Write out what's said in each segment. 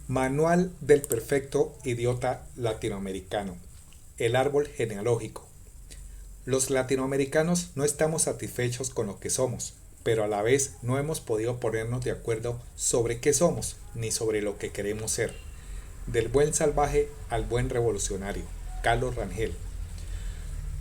Manual del perfecto idiota latinoamericano. El árbol genealógico. Los latinoamericanos no estamos satisfechos con lo que somos, pero a la vez no hemos podido ponernos de acuerdo sobre qué somos ni sobre lo que queremos ser. Del buen salvaje al buen revolucionario. Carlos Rangel.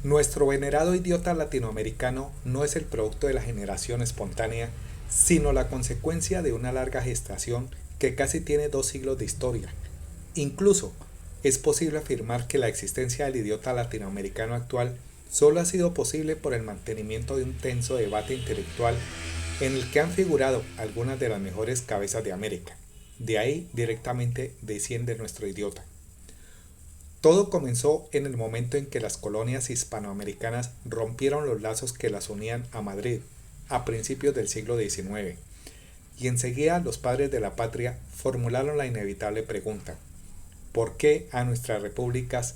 Nuestro venerado idiota latinoamericano no es el producto de la generación espontánea, sino la consecuencia de una larga gestación que casi tiene 2 siglos de historia. Incluso, es posible afirmar que la existencia del idiota latinoamericano actual solo ha sido posible por el mantenimiento de un tenso debate intelectual en el que han figurado algunas de las mejores cabezas de América. De ahí directamente desciende nuestro idiota. Todo comenzó en el momento en que las colonias hispanoamericanas rompieron los lazos que las unían a Madrid a principios del siglo XIX, y enseguida los padres de la patria formularon la inevitable pregunta: ¿por qué a nuestras repúblicas,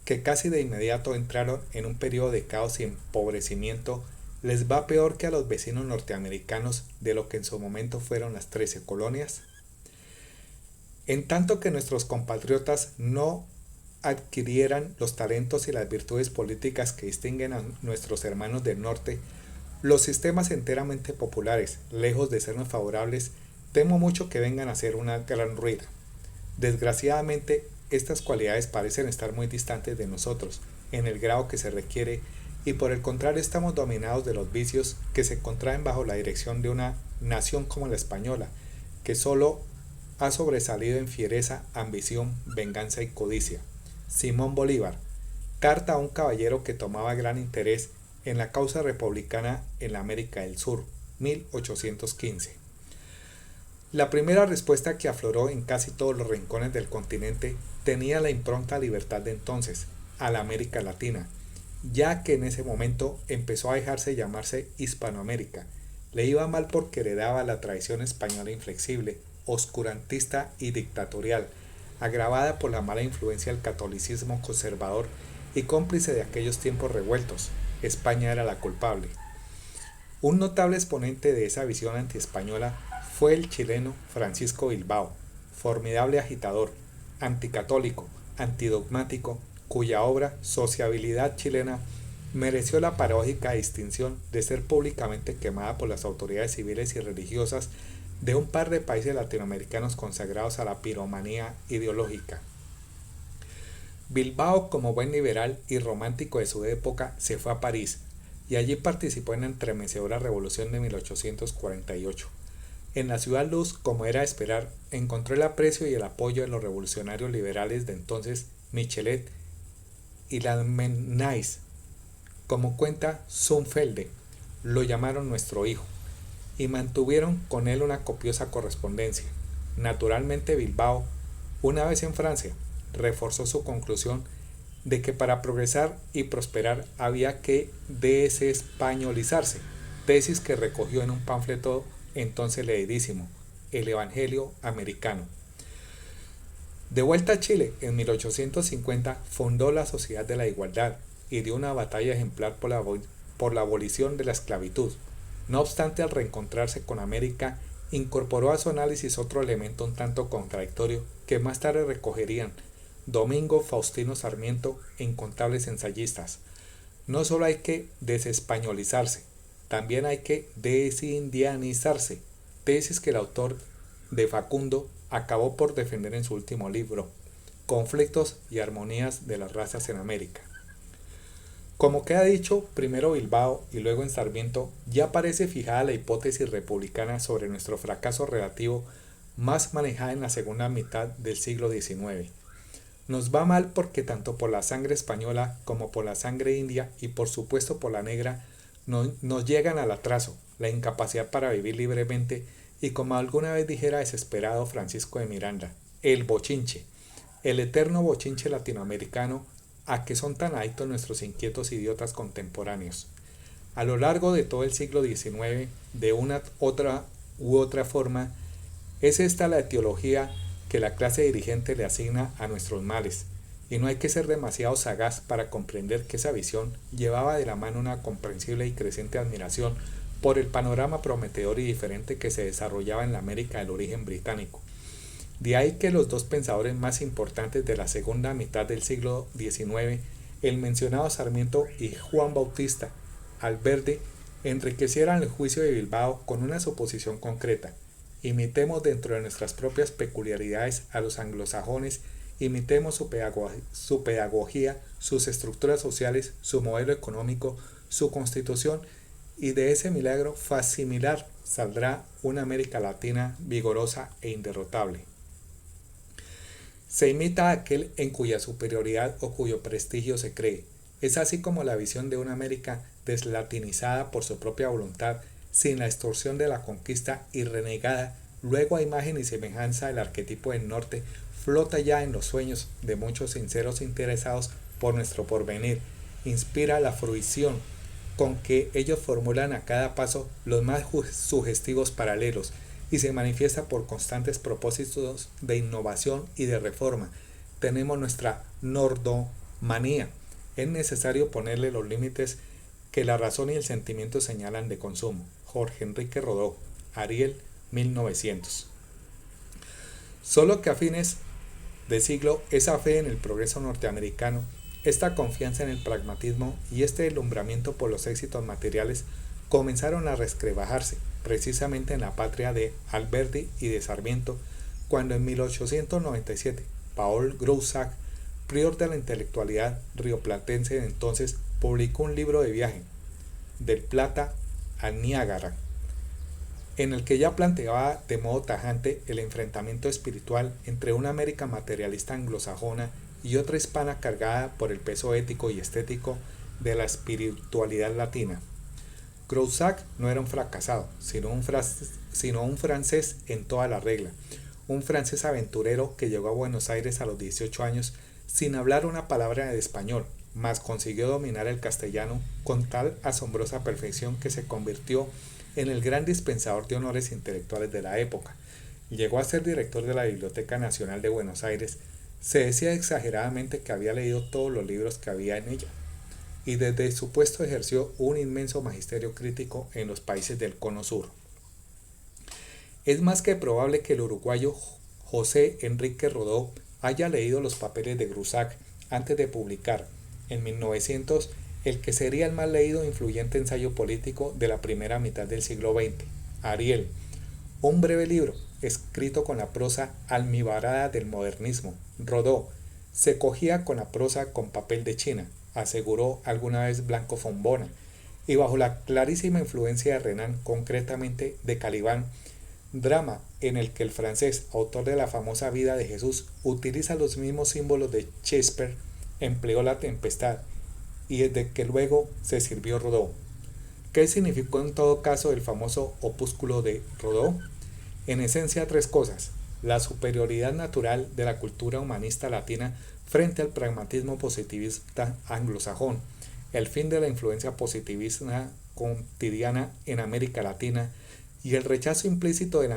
que casi de inmediato entraron en un periodo de caos y empobrecimiento, les va peor que a los vecinos norteamericanos de lo que en su momento fueron las 13 colonias? En tanto que nuestros compatriotas no adquirieran los talentos y las virtudes políticas que distinguen a nuestros hermanos del norte, los sistemas enteramente populares, lejos de sernos favorables, temo mucho que vengan a ser una gran ruina. Desgraciadamente, estas cualidades parecen estar muy distantes de nosotros, en el grado que se requiere, y por el contrario estamos dominados de los vicios que se contraen bajo la dirección de una nación como la española, que solo ha sobresalido en fiereza, ambición, venganza y codicia. Simón Bolívar, carta a un caballero que tomaba gran interés en la causa republicana en la América del Sur, 1815. La primera respuesta que afloró en casi todos los rincones del continente tenía la impronta libertad de entonces, a la América Latina, ya que en ese momento empezó a dejarse llamarse Hispanoamérica. Le iba mal porque heredaba la tradición española inflexible, oscurantista y dictatorial, agravada por la mala influencia del catolicismo conservador y cómplice de aquellos tiempos revueltos. España era la culpable. Un notable exponente de esa visión antiespañola fue el chileno Francisco Bilbao, formidable agitador, anticatólico, antidogmático, cuya obra Sociabilidad chilena mereció la paradójica distinción de ser públicamente quemada por las autoridades civiles y religiosas de un par de países latinoamericanos consagrados a la piromanía ideológica. Bilbao, como buen liberal y romántico de su época, se fue a París y allí participó en la estremecedora revolución de 1848. En la ciudad luz, como era de esperar, encontró el aprecio y el apoyo de los revolucionarios liberales de entonces, Michelet y Lamennais. Como cuenta Zumfelde, lo llamaron nuestro hijo, y mantuvieron con él una copiosa correspondencia. Naturalmente Bilbao, una vez en Francia, reforzó su conclusión de que para progresar y prosperar había que desespañolizarse, tesis que recogió en un panfleto entonces leidísimo, El Evangelio Americano. De vuelta a Chile, en 1850 fundó la Sociedad de la Igualdad y dio una batalla ejemplar por la abolición de la esclavitud. No obstante, al reencontrarse con América, incorporó a su análisis otro elemento un tanto contradictorio que más tarde recogerían Domingo Faustino Sarmiento e incontables ensayistas. No solo hay que desespañolizarse, también hay que desindianizarse, tesis que el autor de Facundo acabó por defender en su último libro, Conflictos y Armonías de las Razas en América. Como queda dicho, primero Bilbao y luego en Sarmiento, ya parece fijada la hipótesis republicana sobre nuestro fracaso relativo, más manejada en la segunda mitad del siglo XIX. Nos va mal porque tanto por la sangre española como por la sangre india y por supuesto por la negra nos llegan al atraso, la incapacidad para vivir libremente y, como alguna vez dijera desesperado Francisco de Miranda, el bochinche, el eterno bochinche latinoamericano a que son tan adictos nuestros inquietos idiotas contemporáneos. A lo largo de todo el siglo XIX, de una u otra forma, es esta la etiología que la clase dirigente le asigna a nuestros males, y no hay que ser demasiado sagaz para comprender que esa visión llevaba de la mano una comprensible y creciente admiración por el panorama prometedor y diferente que se desarrollaba en la América del origen británico. De ahí que los dos pensadores más importantes de la segunda mitad del siglo XIX, el mencionado Sarmiento y Juan Bautista Alberdi, enriquecieran el juicio de Bilbao con una suposición concreta: imitemos dentro de nuestras propias peculiaridades a los anglosajones, imitemos su pedagogía, sus estructuras sociales, su modelo económico, su constitución, y de ese milagro facsimilar saldrá una América Latina vigorosa e inderrotable. Se imita a aquel en cuya superioridad o cuyo prestigio se cree. Es así como la visión de una América deslatinizada por su propia voluntad, sin la extorsión de la conquista y renegada, luego a imagen y semejanza del arquetipo del norte, flota ya en los sueños de muchos sinceros interesados por nuestro porvenir, inspira la fruición con que ellos formulan a cada paso los más sugestivos paralelos, y se manifiesta por constantes propósitos de innovación y de reforma. Tenemos nuestra nordomanía. Es necesario ponerle los límites que la razón y el sentimiento señalan de consumo. Jorge Enrique Rodó, Ariel, 1900. Solo que a fines de siglo, esa fe en el progreso norteamericano, esta confianza en el pragmatismo y este deslumbramiento por los éxitos materiales comenzaron a resquebrajarse, precisamente en la patria de Alberdi y de Sarmiento, cuando en 1897 Paul Groussac, prior de la intelectualidad rioplatense de entonces, publicó un libro de viaje, Del Plata al Niágara, en el que ya planteaba de modo tajante el enfrentamiento espiritual entre una América materialista anglosajona y otra hispana cargada por el peso ético y estético de la espiritualidad latina. Groussac no era un fracasado, sino un francés en toda la regla, un francés aventurero que llegó a Buenos Aires a los 18 años sin hablar una palabra de español, mas consiguió dominar el castellano con tal asombrosa perfección que se convirtió en el gran dispensador de honores intelectuales de la época. Llegó a ser director de la Biblioteca Nacional de Buenos Aires. Se decía exageradamente que había leído todos los libros que había en ella, y desde su puesto ejerció un inmenso magisterio crítico en los países del Cono Sur. Es más que probable que el uruguayo José Enrique Rodó haya leído los papeles de Groussac antes de publicar, en 1900, el que sería el más leído e influyente ensayo político de la primera mitad del siglo XX, Ariel, un breve libro escrito con la prosa almibarada del modernismo. Rodó se cogía con la prosa con papel de China, aseguró alguna vez Blanco Fombona, y bajo la clarísima influencia de Renan, concretamente de Caliban, drama en el que el francés, autor de la famosa Vida de Jesús, utiliza los mismos símbolos de Shakespeare, empleó la tempestad, y desde que luego se sirvió Rodó. ¿Qué significó en todo caso el famoso opúsculo de Rodó? En esencia, tres cosas: la superioridad natural de la cultura humanista latina frente al pragmatismo positivista anglosajón, el fin de la influencia positivista cotidiana en América Latina y el rechazo implícito del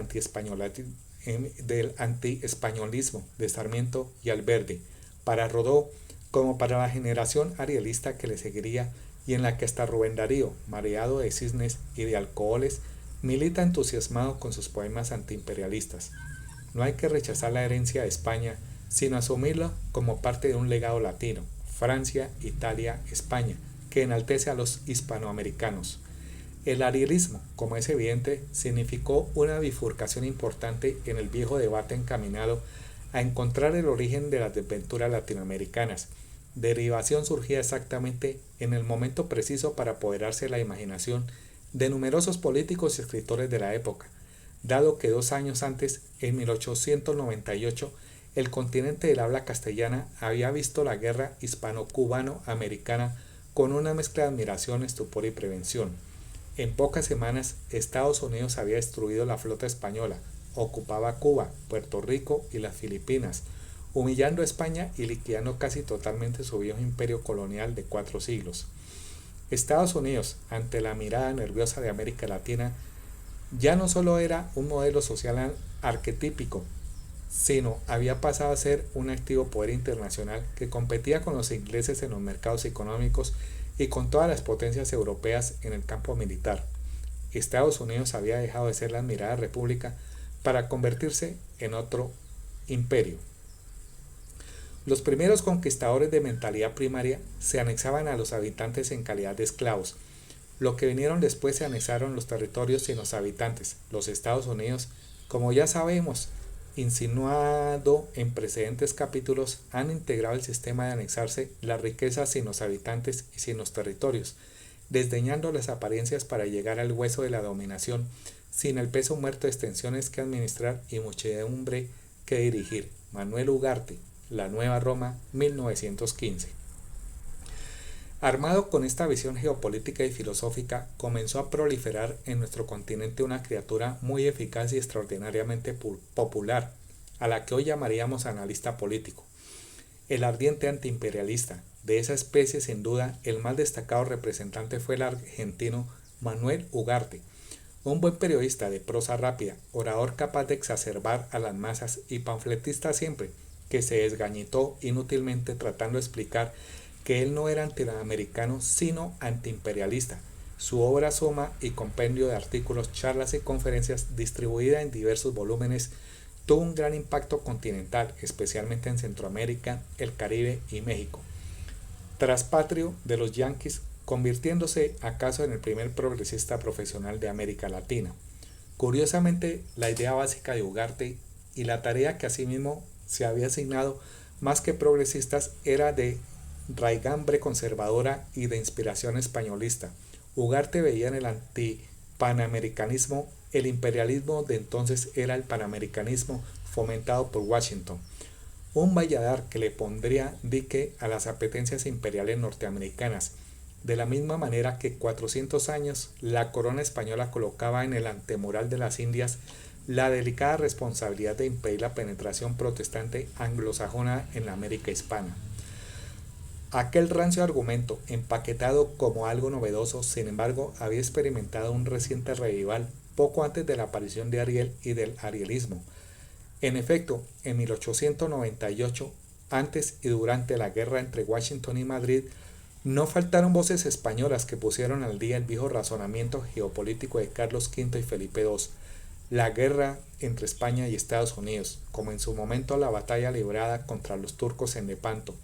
antiespañolismo de Sarmiento y Alberdi, para Rodó como para la generación arielista que le seguiría y en la que hasta Rubén Darío, mareado de cisnes y de alcoholes, milita entusiasmado con sus poemas antiimperialistas. No hay que rechazar la herencia de España, sino asumirla como parte de un legado latino, Francia, Italia, España, que enaltece a los hispanoamericanos. El arielismo, como es evidente, significó una bifurcación importante en el viejo debate encaminado a encontrar el origen de las desventuras latinoamericanas, derivación surgida exactamente en el momento preciso para apoderarse de la imaginación de numerosos políticos y escritores de la época, dado que 2 años antes, en 1898, el continente del habla castellana había visto la guerra hispano-cubano-americana con una mezcla de admiración, estupor y prevención. En pocas semanas, Estados Unidos había destruido la flota española, ocupaba Cuba, Puerto Rico y las Filipinas, humillando a España y liquidando casi totalmente su viejo imperio colonial de 4 siglos. Estados Unidos, ante la mirada nerviosa de América Latina, ya no solo era un modelo social arquetípico, sino había pasado a ser un activo poder internacional que competía con los ingleses en los mercados económicos y con todas las potencias europeas en el campo militar. Estados Unidos había dejado de ser la admirada república para convertirse en otro imperio. Los primeros conquistadores de mentalidad primaria se anexaban a los habitantes en calidad de esclavos. Los que vinieron después se anexaron los territorios sin los habitantes. Los Estados Unidos, como ya sabemos, insinuado en precedentes capítulos, han integrado el sistema de anexarse las riquezas sin los habitantes y sin los territorios, desdeñando las apariencias para llegar al hueso de la dominación, sin el peso muerto de extensiones que administrar y muchedumbre que dirigir. Manuel Ugarte, La Nueva Roma, 1915. Armado con esta visión geopolítica y filosófica, comenzó a proliferar en nuestro continente una criatura muy eficaz y extraordinariamente popular, a la que hoy llamaríamos analista político. El ardiente antiimperialista. De esa especie, sin duda, el más destacado representante fue el argentino Manuel Ugarte, un buen periodista de prosa rápida, orador capaz de exacerbar a las masas y panfletista siempre, que se desgañitó inútilmente tratando de explicar que él no era antiamericano sino antiimperialista. Su obra suma y compendio de artículos, charlas y conferencias distribuida en diversos volúmenes tuvo un gran impacto continental, especialmente en Centroamérica, el Caribe y México. Traspatrio de los yanquis, convirtiéndose acaso en el primer progresista profesional de América Latina. Curiosamente, la idea básica de Ugarte y la tarea que asimismo se había asignado más que progresistas era de raigambre conservadora y de inspiración españolista. Ugarte veía en el antipanamericanismo el imperialismo de entonces era el panamericanismo fomentado por Washington, un valladar que le pondría dique a las apetencias imperiales norteamericanas, de la misma manera que 400 años la corona española colocaba en el antemural de las Indias la delicada responsabilidad de impedir la penetración protestante anglosajona en la América hispana. Aquel rancio argumento, empaquetado como algo novedoso, sin embargo, había experimentado un reciente revival poco antes de la aparición de Ariel y del arielismo. En efecto, en 1898, antes y durante la guerra entre Washington y Madrid, no faltaron voces españolas que pusieron al día el viejo razonamiento geopolítico de Carlos V y Felipe II, la guerra entre España y Estados Unidos, como en su momento la batalla librada contra los turcos en Lepanto,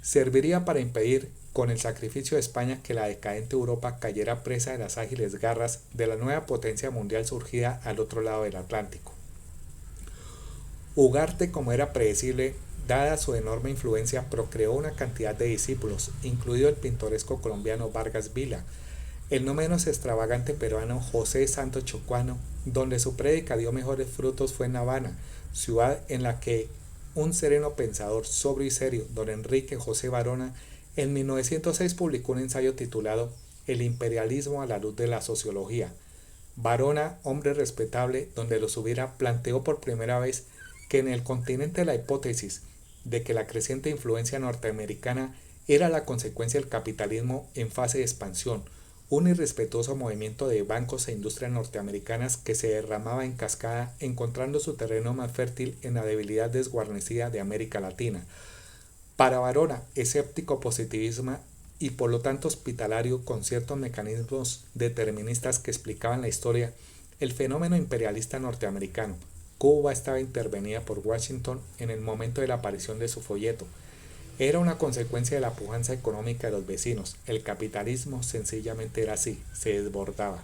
serviría para impedir, con el sacrificio de España, que la decadente Europa cayera presa de las ágiles garras de la nueva potencia mundial surgida al otro lado del Atlántico. Ugarte, como era predecible, dada su enorme influencia, procreó una cantidad de discípulos, incluido el pintoresco colombiano Vargas Vila, el no menos extravagante peruano José Santos Chocuano. Donde su prédica dio mejores frutos fue en Habana, ciudad en la que un sereno pensador, sobrio y serio, don Enrique José Varona, en 1906 publicó un ensayo titulado El imperialismo a la luz de la sociología. Varona, hombre respetable, donde los hubiera, planteó por primera vez que en el continente la hipótesis de que la creciente influencia norteamericana era la consecuencia del capitalismo en fase de expansión, un irrespetuoso movimiento de bancos e industrias norteamericanas que se derramaba en cascada, encontrando su terreno más fértil en la debilidad desguarnecida de América Latina. Para Varona, escéptico positivismo y por lo tanto hospitalario con ciertos mecanismos deterministas que explicaban la historia, el fenómeno imperialista norteamericano. Cuba estaba intervenida por Washington en el momento de la aparición de su folleto. Era una consecuencia de la pujanza económica de los vecinos. El capitalismo sencillamente era así, se desbordaba.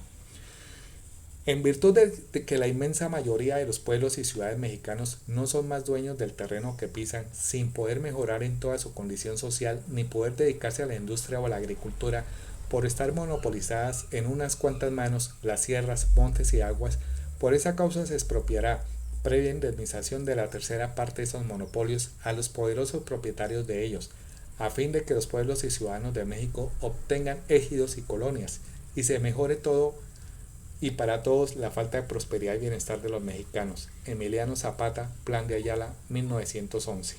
En virtud de que la inmensa mayoría de los pueblos y ciudades mexicanos no son más dueños del terreno que pisan, sin poder mejorar en toda su condición social, ni poder dedicarse a la industria o a la agricultura, por estar monopolizadas en unas cuantas manos las sierras, montes y aguas, por esa causa se expropiará, previa indemnización de la tercera parte de esos monopolios, a los poderosos propietarios de ellos, a fin de que los pueblos y ciudadanos de México obtengan ejidos y colonias, y se mejore todo y para todos la falta de prosperidad y bienestar de los mexicanos. Emiliano Zapata, Plan de Ayala, 1911.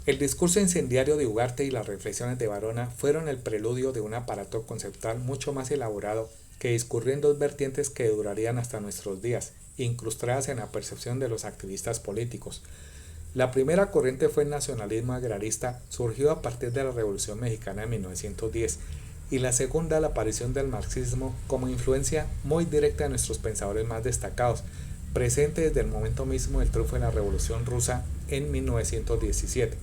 El discurso incendiario de Ugarte y las reflexiones de Varona fueron el preludio de un aparato conceptual mucho más elaborado que discurrió en dos vertientes que durarían hasta nuestros días, incrustadas en la percepción de los activistas políticos. La primera corriente fue el nacionalismo agrarista, surgido a partir de la Revolución Mexicana de 1910, y la segunda la aparición del marxismo como influencia muy directa de nuestros pensadores más destacados, presente desde el momento mismo del triunfo de la Revolución Rusa en 1917.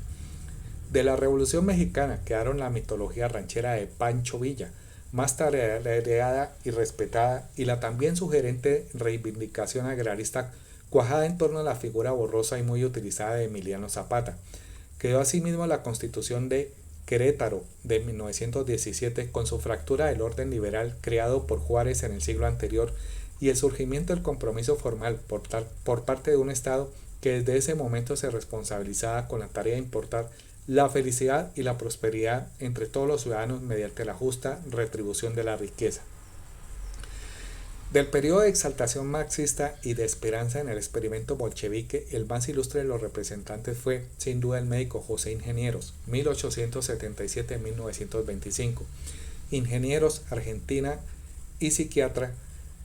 De la Revolución Mexicana quedaron la mitología ranchera de Pancho Villa, más tarareada y respetada, y la también sugerente reivindicación agrarista cuajada en torno a la figura borrosa y muy utilizada de Emiliano Zapata. Quedó asimismo la Constitución de Querétaro de 1917 con su fractura del orden liberal creado por Juárez en el siglo anterior y el surgimiento del compromiso formal por parte de un Estado que desde ese momento se responsabilizaba con la tarea de importar la felicidad y la prosperidad entre todos los ciudadanos mediante la justa retribución de la riqueza. Del periodo de exaltación marxista y de esperanza en el experimento bolchevique, el más ilustre de los representantes fue, sin duda, el médico José Ingenieros, 1877-1925. Ingenieros, Argentina, y psiquiatra,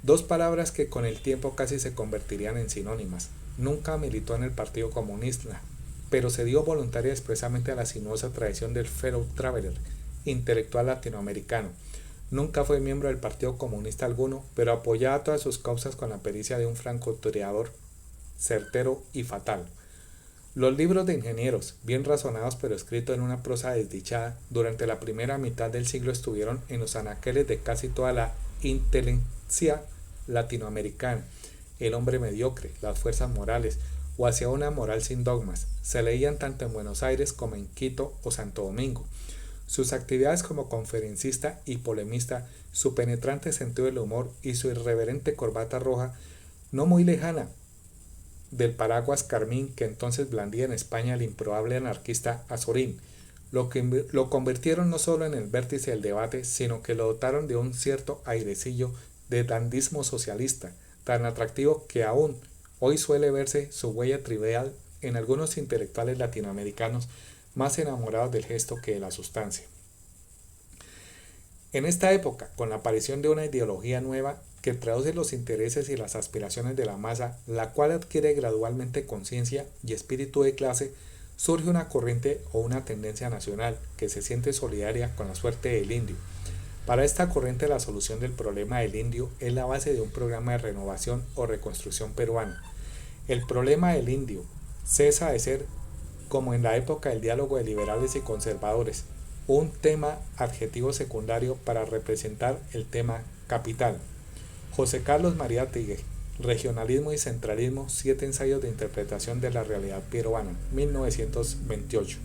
dos palabras que con el tiempo casi se convertirían en sinónimas. Nunca militó en el Partido Comunista, pero se dio voluntaria expresamente a la sinuosa tradición del fellow traveler, intelectual latinoamericano. Nunca fue miembro del Partido Comunista alguno, pero apoyaba todas sus causas con la pericia de un francotirador certero y fatal. Los libros de Ingenieros, bien razonados pero escritos en una prosa desdichada, durante la primera mitad del siglo estuvieron en los anaqueles de casi toda la inteligencia latinoamericana. El hombre mediocre, las fuerzas morales, o hacia una moral sin dogmas, se leían tanto en Buenos Aires como en Quito o Santo Domingo. Sus actividades como conferencista y polemista, su penetrante sentido del humor y su irreverente corbata roja, no muy lejana del paraguas carmín que entonces blandía en España el improbable anarquista Azorín, lo convirtieron no solo en el vértice del debate, sino que lo dotaron de un cierto airecillo de dandismo socialista, tan atractivo que aún hoy suele verse su huella trivial en algunos intelectuales latinoamericanos más enamorados del gesto que de la sustancia. En esta época, con la aparición de una ideología nueva que traduce los intereses y las aspiraciones de la masa, la cual adquiere gradualmente conciencia y espíritu de clase, surge una corriente o una tendencia nacional que se siente solidaria con la suerte del indio. Para esta corriente la solución del problema del indio es la base de un programa de renovación o reconstrucción peruana. El problema del indio cesa de ser, como en la época del diálogo de liberales y conservadores, un tema adjetivo secundario para representar el tema capital. José Carlos Mariátegui, Regionalismo y Centralismo, 7 ensayos de interpretación de la realidad peruana, 1928.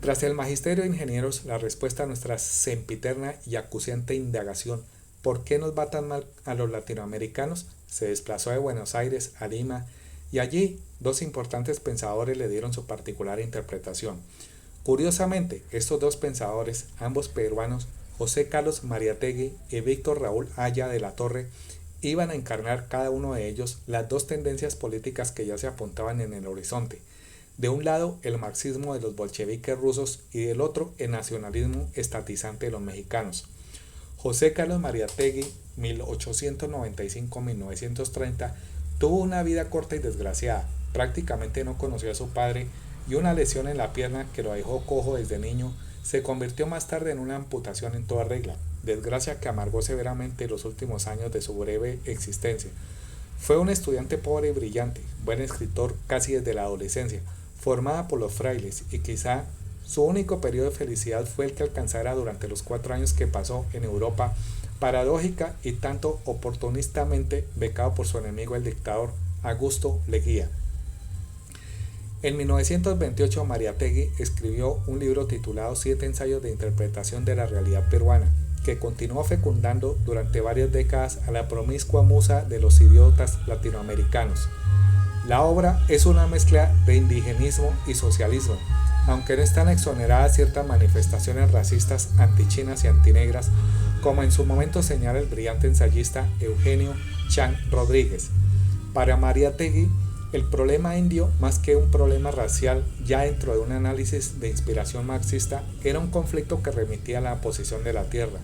Tras el magisterio de Ingenieros, la respuesta a nuestra sempiterna y acuciante indagación ¿por qué nos va tan mal a los latinoamericanos?, se desplazó de Buenos Aires a Lima, y allí dos importantes pensadores le dieron su particular interpretación. Curiosamente, estos dos pensadores, ambos peruanos, José Carlos Mariátegui y Víctor Raúl Haya de la Torre, iban a encarnar cada uno de ellos las dos tendencias políticas que ya se apuntaban en el horizonte. De un lado, el marxismo de los bolcheviques rusos y del otro, el nacionalismo estatizante de los mexicanos. José Carlos Mariátegui, 1895-1930, tuvo una vida corta y desgraciada. Prácticamente no conoció a su padre y una lesión en la pierna que lo dejó cojo desde niño se convirtió más tarde en una amputación en toda regla, desgracia que amargó severamente los últimos años de su breve existencia. Fue un estudiante pobre y brillante, buen escritor casi desde la adolescencia, formada por los frailes, y quizá su único periodo de felicidad fue el que alcanzara durante los 4 años que pasó en Europa, paradójica y tanto oportunistamente becado por su enemigo el dictador Augusto Leguía. En 1928 Mariátegui escribió un libro titulado 7 ensayos de interpretación de la realidad peruana, que continuó fecundando durante varias décadas a la promiscua musa de los idiotas latinoamericanos. La obra es una mezcla de indigenismo y socialismo, aunque no están exoneradas ciertas manifestaciones racistas antichinas y antinegras, como en su momento señala el brillante ensayista Eugenio Chan Rodríguez. Para Mariátegui, el problema indio, más que un problema racial, ya dentro de un análisis de inspiración marxista, era un conflicto que remitía a la posición de la tierra.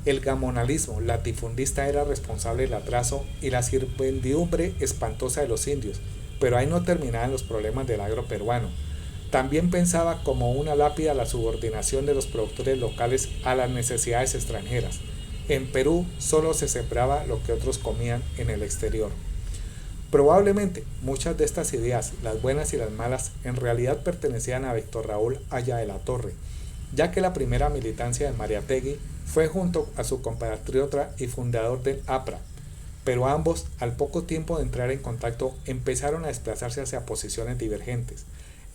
El gamonalismo latifundista era responsable del atraso y la servidumbre espantosa de los indios, pero ahí no terminaban los problemas del agro peruano. También pensaba como una lápida la subordinación de los productores locales a las necesidades extranjeras. En Perú solo se sembraba lo que otros comían en el exterior. Probablemente muchas de estas ideas, las buenas y las malas, en realidad pertenecían a Víctor Raúl Haya de la Torre, ya que la primera militancia de Mariátegui fue junto a su compatriota y fundador del APRA, pero ambos, al poco tiempo de entrar en contacto, empezaron a desplazarse hacia posiciones divergentes.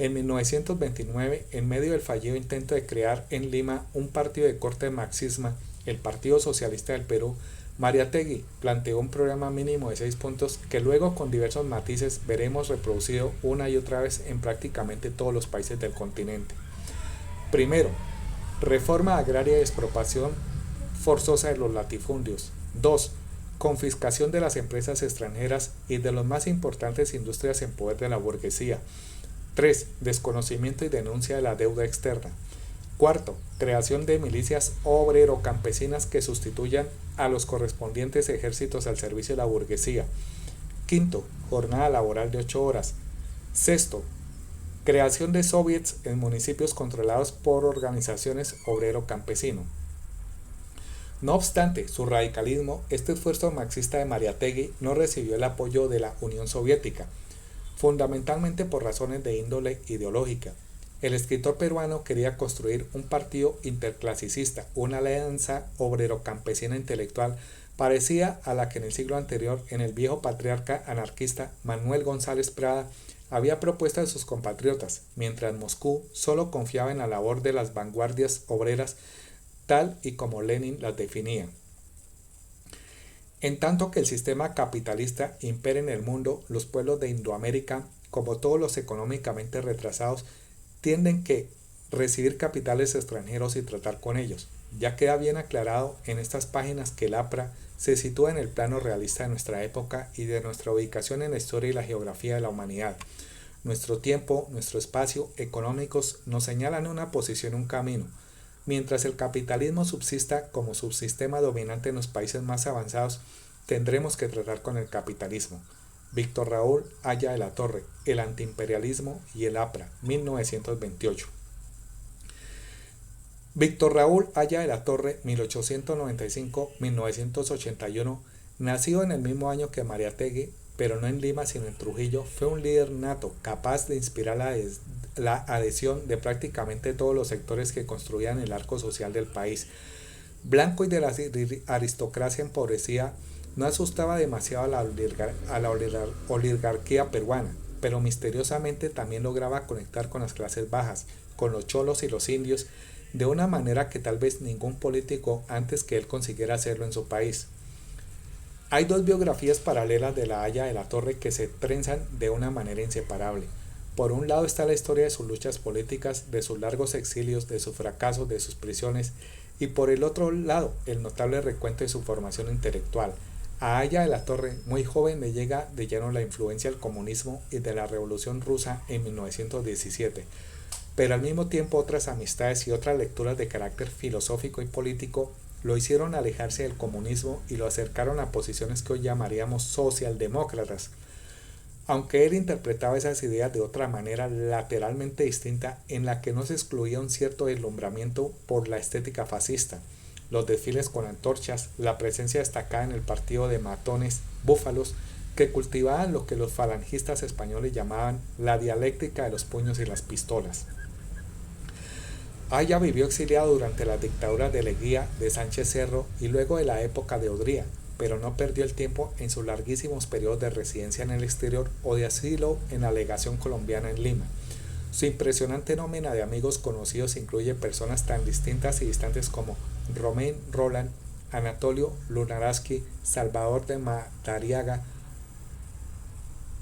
En 1929, en medio del fallido intento de crear en Lima un partido de corte marxista, el Partido Socialista del Perú, Mariátegui planteó un programa mínimo de 6 puntos que luego con diversos matices veremos reproducido una y otra vez en prácticamente todos los países del continente. Primero, reforma agraria y expropiación forzosa de los latifundios. 2. Confiscación de las empresas extranjeras y de las más importantes industrias en poder de la burguesía. 3. Desconocimiento y denuncia de la deuda externa. Cuarto, creación de milicias obrero-campesinas que sustituyan a los correspondientes ejércitos al servicio de la burguesía. Quinto, jornada laboral de 8 horas. Sexto, creación de soviets en municipios controlados por organizaciones obrero-campesino. No obstante su radicalismo, este esfuerzo marxista de Mariátegui no recibió el apoyo de la Unión Soviética, fundamentalmente por razones de índole ideológica. El escritor peruano quería construir un partido interclasicista, una alianza obrero-campesina intelectual parecida a la que en el siglo anterior en el viejo patriarca anarquista Manuel González Prada había propuesto a sus compatriotas, mientras Moscú solo confiaba en la labor de las vanguardias obreras tal y como Lenin las definía. En tanto que el sistema capitalista impera en el mundo, los pueblos de Indoamérica, como todos los económicamente retrasados, tienden que recibir capitales extranjeros y tratar con ellos. Ya queda bien aclarado en estas páginas que el APRA se sitúa en el plano realista de nuestra época y de nuestra ubicación en la historia y la geografía de la humanidad. Nuestro tiempo, nuestro espacio económicos nos señalan una posición, un camino. Mientras el capitalismo subsista como subsistema dominante en los países más avanzados, tendremos que tratar con el capitalismo. Víctor Raúl Haya de la Torre, El antiimperialismo y el APRA, 1928. Víctor Raúl Haya de la Torre, 1895-1981, nacido en el mismo año que Mariátegui, pero no en Lima sino en Trujillo, fue un líder nato, capaz de inspirar la adhesión de prácticamente todos los sectores que construían el arco social del país. Blanco y de la aristocracia empobrecida, no asustaba demasiado a la oligarquía peruana, pero misteriosamente también lograba conectar con las clases bajas, con los cholos y los indios, de una manera que tal vez ningún político antes que él consiguiera hacerlo en su país. Hay dos biografías paralelas de la Haya de la Torre que se trenzan de una manera inseparable. Por un lado está la historia de sus luchas políticas, de sus largos exilios, de sus fracasos, de sus prisiones, y por el otro lado el notable recuento de su formación intelectual. A Haya de la Torre, muy joven, le llega de lleno la influencia del comunismo y de la Revolución Rusa en 1917, pero al mismo tiempo otras amistades y otras lecturas de carácter filosófico y político lo hicieron alejarse del comunismo y lo acercaron a posiciones que hoy llamaríamos socialdemócratas, aunque él interpretaba esas ideas de otra manera lateralmente distinta en la que no se excluía un cierto deslumbramiento por la estética fascista, los desfiles con antorchas, la presencia destacada en el partido de matones, búfalos, que cultivaban lo que los falangistas españoles llamaban la dialéctica de los puños y las pistolas. Haya vivió exiliado durante las dictaduras de Leguía, de Sánchez Cerro y luego de la época de Odría, pero no perdió el tiempo en sus larguísimos periodos de residencia en el exterior o de asilo en la legación colombiana en Lima. Su impresionante nómina de amigos conocidos incluye personas tan distintas y distantes como Romain Rolland, Anatolio Lunaraski, Salvador de Madariaga,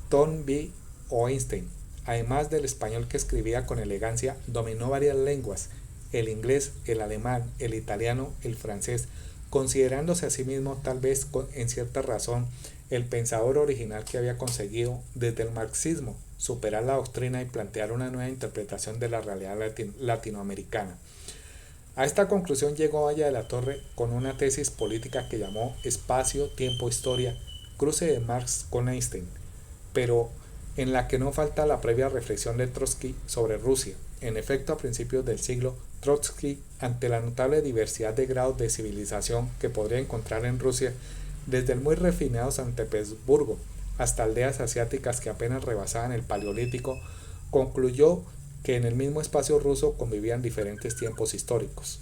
Toynbee o Einstein. Además del español que escribía con elegancia, dominó varias lenguas, el inglés, el alemán, el italiano, el francés, considerándose a sí mismo tal vez en cierta razón el pensador original que había conseguido desde el marxismo superar la doctrina y plantear una nueva interpretación de la realidad latinoamericana. A esta conclusión llegó Haya de la Torre con una tesis política que llamó Espacio, Tiempo, Historia, cruce de Marx con Einstein, pero en la que no falta la previa reflexión de Trotsky sobre Rusia. En efecto, a principios del siglo, Trotsky, ante la notable diversidad de grados de civilización que podría encontrar en Rusia, desde el muy refinado San Petersburgo hasta aldeas asiáticas que apenas rebasaban el Paleolítico, concluyó que en el mismo espacio ruso convivían diferentes tiempos históricos.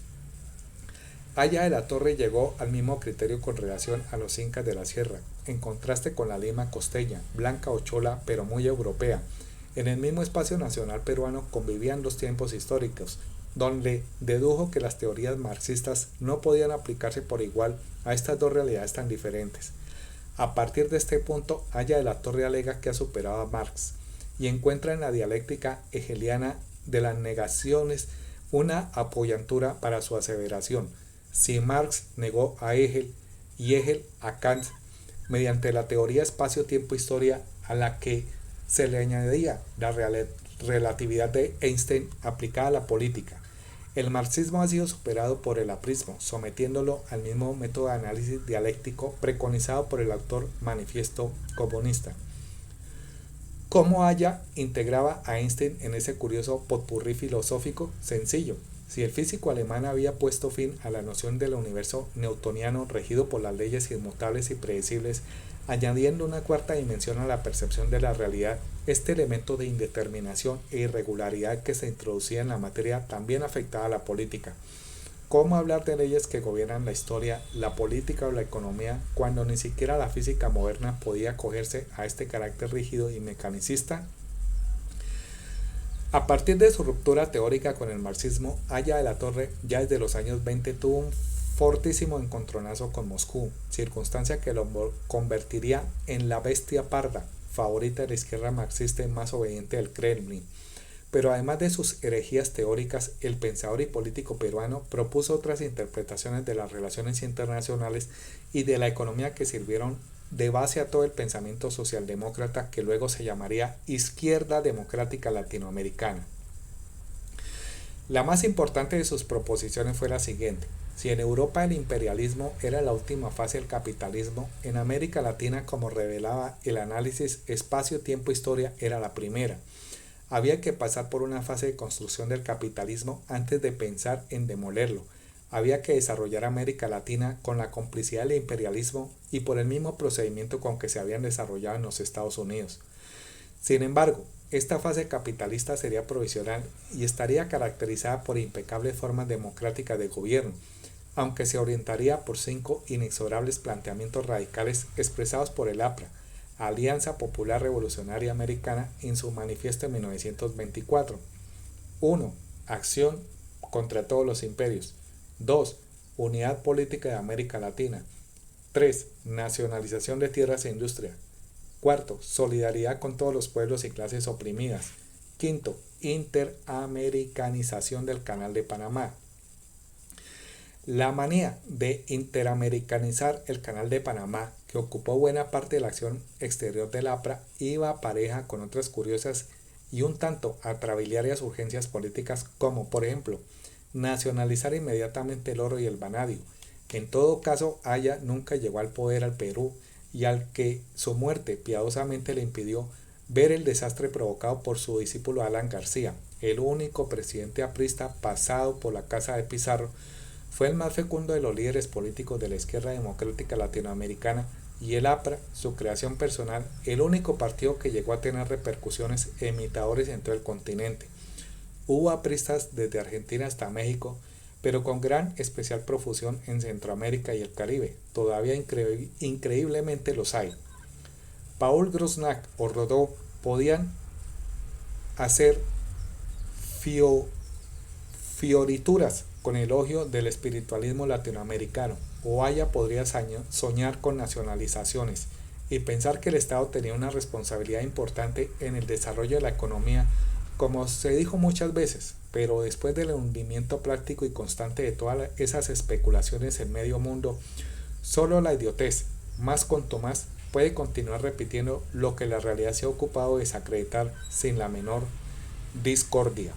Aya de la Torre llegó al mismo criterio con relación a los incas de la sierra, en contraste con la lima costeña, blanca o chola pero muy europea. En el mismo espacio nacional peruano convivían dos tiempos históricos, donde dedujo que las teorías marxistas no podían aplicarse por igual a estas dos realidades tan diferentes. A partir de este punto, Aya de la Torre alega que ha superado a Marx y encuentra en la dialéctica hegeliana de las negaciones una apoyantura para su aseveración. Si Marx negó a Hegel y Hegel a Kant mediante la teoría espacio-tiempo-historia a la que se le añadía la relatividad de Einstein aplicada a la política, el marxismo ha sido superado por el aprismo, sometiéndolo al mismo método de análisis dialéctico preconizado por el autor Manifiesto Comunista. ¿Cómo Aya integraba a Einstein en ese curioso potpurrí filosófico? Sencillo. Si el físico alemán había puesto fin a la noción del universo newtoniano regido por las leyes inmutables y predecibles, añadiendo una cuarta dimensión a la percepción de la realidad, este elemento de indeterminación e irregularidad que se introducía en la materia también afectaba a la política. ¿Cómo hablar de leyes que gobiernan la historia, la política o la economía cuando ni siquiera la física moderna podía acogerse a este carácter rígido y mecanicista? A partir de su ruptura teórica con el marxismo, Aya de la Torre ya desde los años 20 tuvo un fortísimo encontronazo con Moscú, circunstancia que lo convertiría en la bestia parda, favorita de la izquierda marxista y más obediente del Kremlin. Pero además de sus herejías teóricas, el pensador y político peruano propuso otras interpretaciones de las relaciones internacionales y de la economía que sirvieron de base a todo el pensamiento socialdemócrata que luego se llamaría Izquierda Democrática Latinoamericana. La más importante de sus proposiciones fue la siguiente: si en Europa el imperialismo era la última fase del capitalismo, en América Latina, como revelaba el análisis espacio-tiempo-historia, era la primera. Había que pasar por una fase de construcción del capitalismo antes de pensar en demolerlo. Había que desarrollar América Latina con la complicidad del imperialismo y por el mismo procedimiento con que se habían desarrollado en los Estados Unidos. Sin embargo, esta fase capitalista sería provisional y estaría caracterizada por impecables formas democráticas de gobierno, aunque se orientaría por 5 inexorables planteamientos radicales expresados por el APRA, Alianza Popular Revolucionaria Americana, en su manifiesto de 1924. 1. Acción contra todos los imperios. 2. Unidad política de América Latina. 3. Nacionalización de tierras e industria. 4. Solidaridad con todos los pueblos y clases oprimidas. 5. Interamericanización del Canal de Panamá. La manía de interamericanizar el Canal de Panamá, que ocupó buena parte de la acción exterior del APRA, iba pareja con otras curiosas y un tanto atrabiliarias urgencias políticas como, por ejemplo, nacionalizar inmediatamente el oro y el vanadio. En todo caso, Aya nunca llegó al poder al Perú y al que su muerte piadosamente le impidió ver el desastre provocado por su discípulo Alan García, el único presidente aprista pasado por la casa de Pizarro. Fue el más fecundo de los líderes políticos de la izquierda democrática latinoamericana y el APRA, su creación personal, el único partido que llegó a tener repercusiones e imitadores en todo el continente. Hubo apristas desde Argentina hasta México, pero con gran especial profusión en Centroamérica y el Caribe. Todavía increíblemente los hay. Paul Grosnac o Rodó podían hacer fiorituras con elogio del espiritualismo latinoamericano, o Aya podría soñar con nacionalizaciones y pensar que el Estado tenía una responsabilidad importante en el desarrollo de la economía, como se dijo muchas veces, pero después del hundimiento práctico y constante de todas esas especulaciones en medio mundo, solo la idiotez, más contumaz, puede continuar repitiendo lo que la realidad se ha ocupado de desacreditar sin la menor discordia.